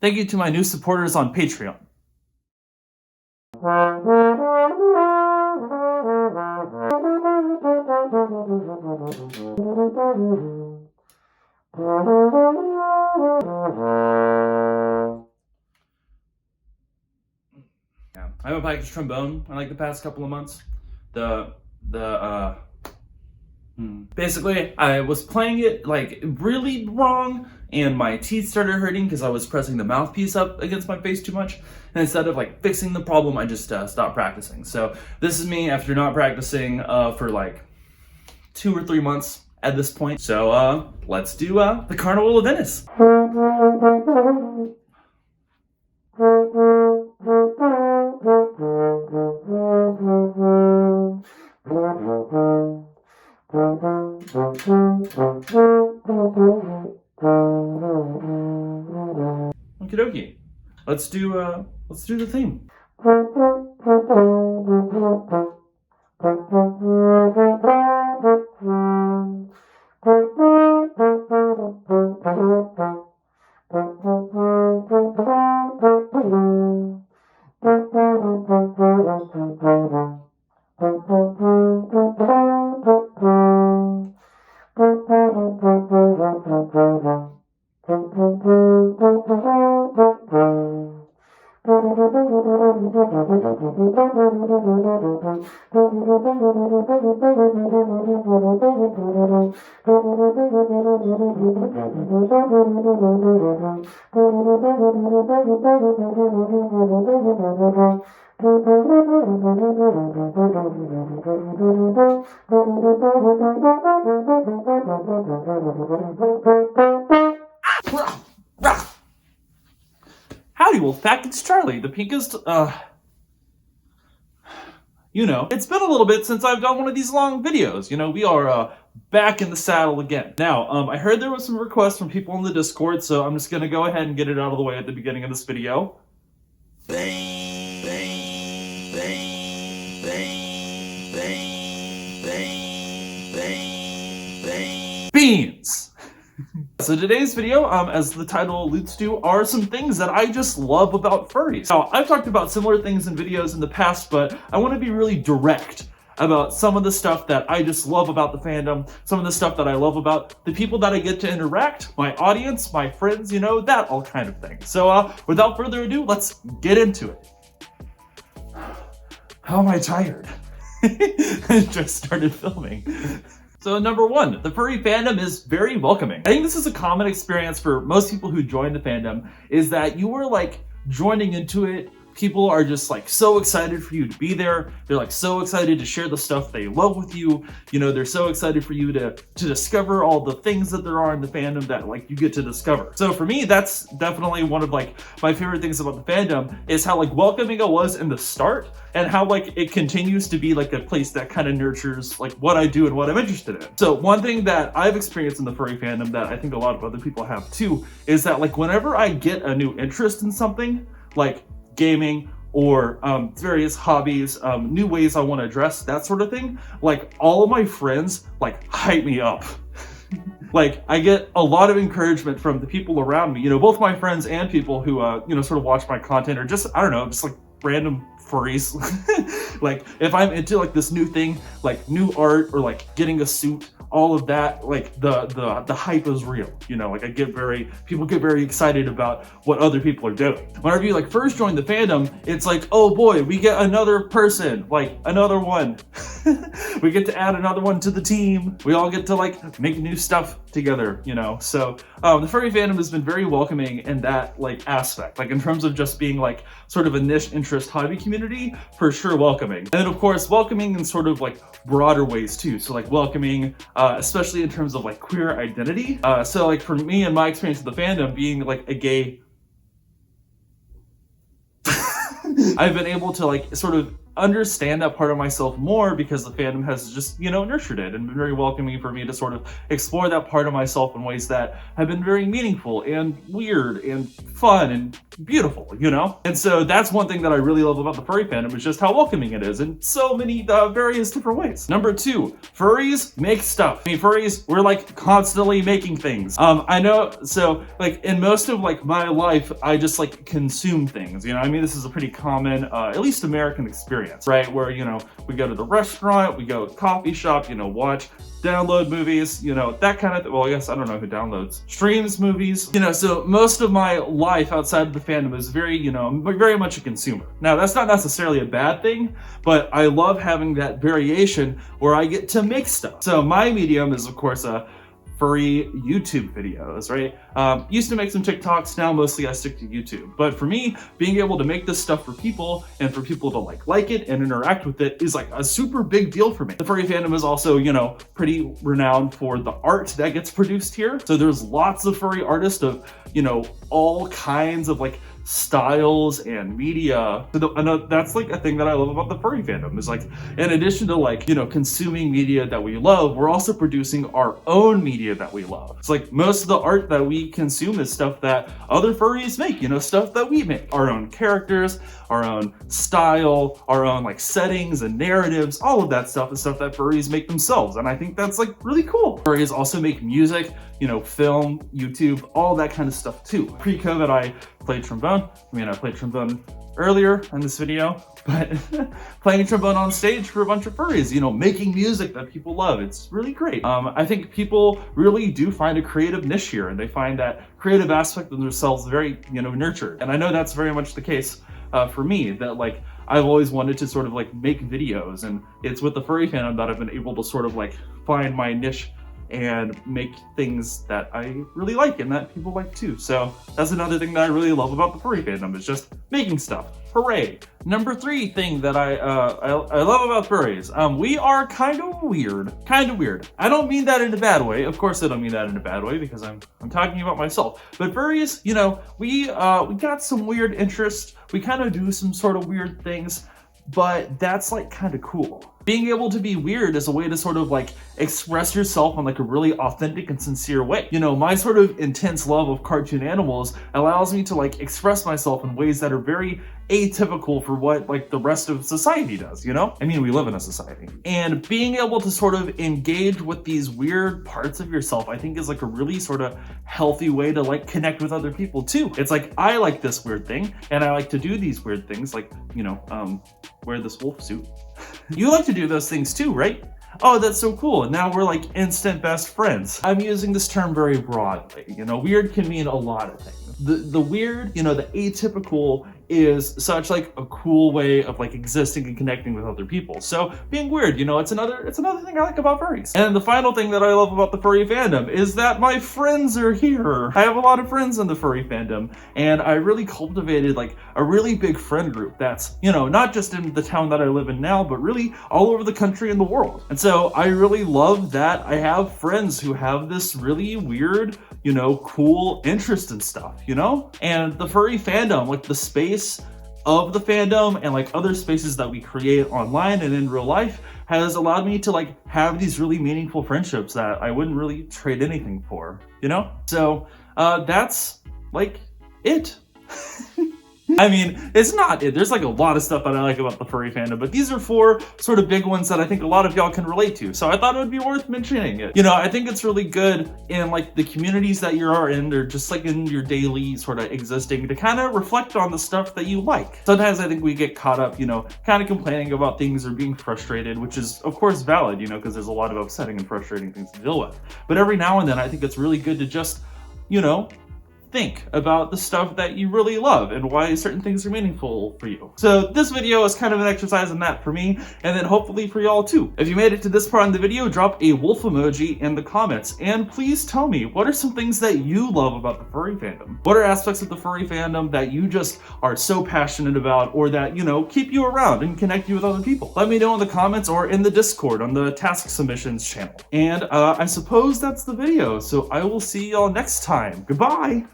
Thank you to my new supporters on Patreon. Yeah. I haven't practiced trombone in like the past couple of months. Basically, I was playing it like really wrong, and my teeth started hurting because I was pressing the mouthpiece up against my face too much. And instead of like fixing the problem, I just stopped practicing. So this is me after not practicing for like 2 or 3 months at this point. So let's do the Carnival of Venice. Okie dokie. Let's do the theme. Howdy, Wolfpack, it's Charlie, the pinkest, you know, it's been a little bit since I've done one of these long videos. You know, we are, back in the saddle again. Now, I heard there was some requests from people in the Discord, so I'm just gonna go ahead and get it out of the way at the beginning of this video. Beans! So today's video, as the title alludes to, are some things that I just love about furries. Now, I've talked about similar things in videos in the past, but I want to be really direct about some of the stuff that I just love about the fandom, some of the stuff that I love about the people that I get to interact, my audience, my friends, you know, that all kind of thing. So without further ado, let's get into it. How am I tired? I just started filming. So number one, the furry fandom is very welcoming. I think this is a common experience for most people who join the fandom, is that you are like joining into it. People are just like so excited for you to be there. They're like so excited to share the stuff they love with you. You know, they're so excited for you to discover all the things that there are in the fandom that like you get to discover. So for me, that's definitely one of like my favorite things about the fandom, is how like welcoming it was in the start, and how like it continues to be like a place that kind of nurtures like what I do and what I'm interested in. So one thing that I've experienced in the furry fandom that I think a lot of other people have too, is that like whenever I get a new interest in something, like gaming or various hobbies, new ways I want to dress, that sort of thing, like all of my friends like hype me up. Like I get a lot of encouragement from the people around me, you know, both my friends and people who you know, sort of watch my content, or just, I don't know, just like random furries. Like if I'm into like this new thing, like new art or like getting a suit, all of that, like the hype is real, you know, like people get very excited about what other people are doing. Whenever you like first join the fandom, it's like, oh boy, we get another person, like another one. We get to add another one to the team. We all get to like make new stuff together, you know? So the furry fandom has been very welcoming in that like aspect, like in terms of just being like sort of a niche interest hobby community, for sure welcoming. And then of course, welcoming in sort of like broader ways too. So like welcoming, especially in terms of like queer identity. So like for me and my experience with the fandom, being like a gay, I've been able to like sort of understand that part of myself more, because the fandom has just, you know, nurtured it and been very welcoming for me to sort of explore that part of myself in ways that have been very meaningful and weird and fun and beautiful, you know? And so that's one thing that I really love about the furry fandom is just how welcoming it is in so many various different ways. Number 2, furries make stuff. I mean, furries, we're like constantly making things. I know, so like in most of like my life, I just like consume things, you know? I mean, this is a pretty common, at least American experience, right? Where, you know, we go to the restaurant, we go to the coffee shop, you know, watch, download movies, you know, that kind of, well, I guess I don't know who downloads, streams movies, you know, so most of my life outside of the fandom is very, you know, I'm very much a consumer. Now, that's not necessarily a bad thing, but I love having that variation where I get to make stuff. So my medium is, of course, furry YouTube videos, right? Used to make some TikToks, now mostly I stick to YouTube. But for me, being able to make this stuff for people and for people to like it and interact with it is like a super big deal for me. The furry fandom is also, you know, pretty renowned for the art that gets produced here. So there's lots of furry artists of, you know, all kinds of like styles and media. So that's like a thing that I love about the furry fandom is like, in addition to like, you know, consuming media that we love, we're also producing our own media that we love. It's like most of the art that we consume is stuff that other furries make, you know, stuff that we make. Our own characters, our own style, our own like settings and narratives, all of that stuff is stuff that furries make themselves. And I think that's like really cool. Furries also make music, you know, film, YouTube, all that kind of stuff too. Pre-COVID, I played trombone. I mean, I played trombone earlier in this video, but playing trombone on stage for a bunch of furries, you know, making music that people love. It's really great. I think people really do find a creative niche here, and they find that creative aspect of themselves very, you know, nurtured. And I know that's very much the case for me, that like I've always wanted to sort of like make videos, and it's with the furry fandom that I've been able to sort of like find my niche and make things that I really like and that people like too. So that's another thing that I really love about the furry fandom is just making stuff. Hooray! Number 3 thing that I love about furries, we are kind of weird. I don't mean that in a bad way. Of course I don't mean that in a bad way because I'm talking about myself. But furries, you know, we got some weird interests. We kind of do some sort of weird things, but that's like kind of cool. Being able to be weird is a way to sort of like express yourself in like a really authentic and sincere way. You know, my sort of intense love of cartoon animals allows me to like express myself in ways that are very atypical for what like the rest of society does, you know? I mean, we live in a society. And being able to sort of engage with these weird parts of yourself, I think is like a really sort of healthy way to like connect with other people too. It's like, I like this weird thing and I like to do these weird things, like, you know, wear this wolf suit. You like to do those things too, right? Oh, that's so cool. And now we're like instant best friends. I'm using this term very broadly. You know, weird can mean a lot of things. The weird, you know, the atypical is such like a cool way of like existing and connecting with other people. So being weird, you know, it's another thing I like about furries. And the final thing that I love about the furry fandom is that my friends are here. I have a lot of friends in the furry fandom, and I really cultivated like a really big friend group that's, you know, not just in the town that I live in now, but really all over the country and the world. And so I really love that I have friends who have this really weird, you know, cool interest in stuff, you know? And the furry fandom, like the space of the fandom and like other spaces that we create online and in real life, has allowed me to like have these really meaningful friendships that I wouldn't really trade anything for, you know? So that's like it. I mean, it's not it. There's like a lot of stuff that I like about the furry fandom, but these are 4 sort of big ones that I think a lot of y'all can relate to. So I thought it would be worth mentioning it. You know, I think it's really good in like the communities that you are in, or just like in your daily sort of existing, to kind of reflect on the stuff that you like. Sometimes I think we get caught up, you know, kind of complaining about things or being frustrated, which is of course valid, you know, because there's a lot of upsetting and frustrating things to deal with. But every now and then I think it's really good to just, you know, think about the stuff that you really love and why certain things are meaningful for you. So this video is kind of an exercise in that for me, and then hopefully for y'all too. If you made it to this part in the video, drop a wolf emoji in the comments, and please tell me, what are some things that you love about the furry fandom? What are aspects of the furry fandom that you just are so passionate about, or that, you know, keep you around and connect you with other people? Let me know in the comments or in the Discord on the task submissions channel. And I suppose that's the video, so I will see y'all next time. Goodbye!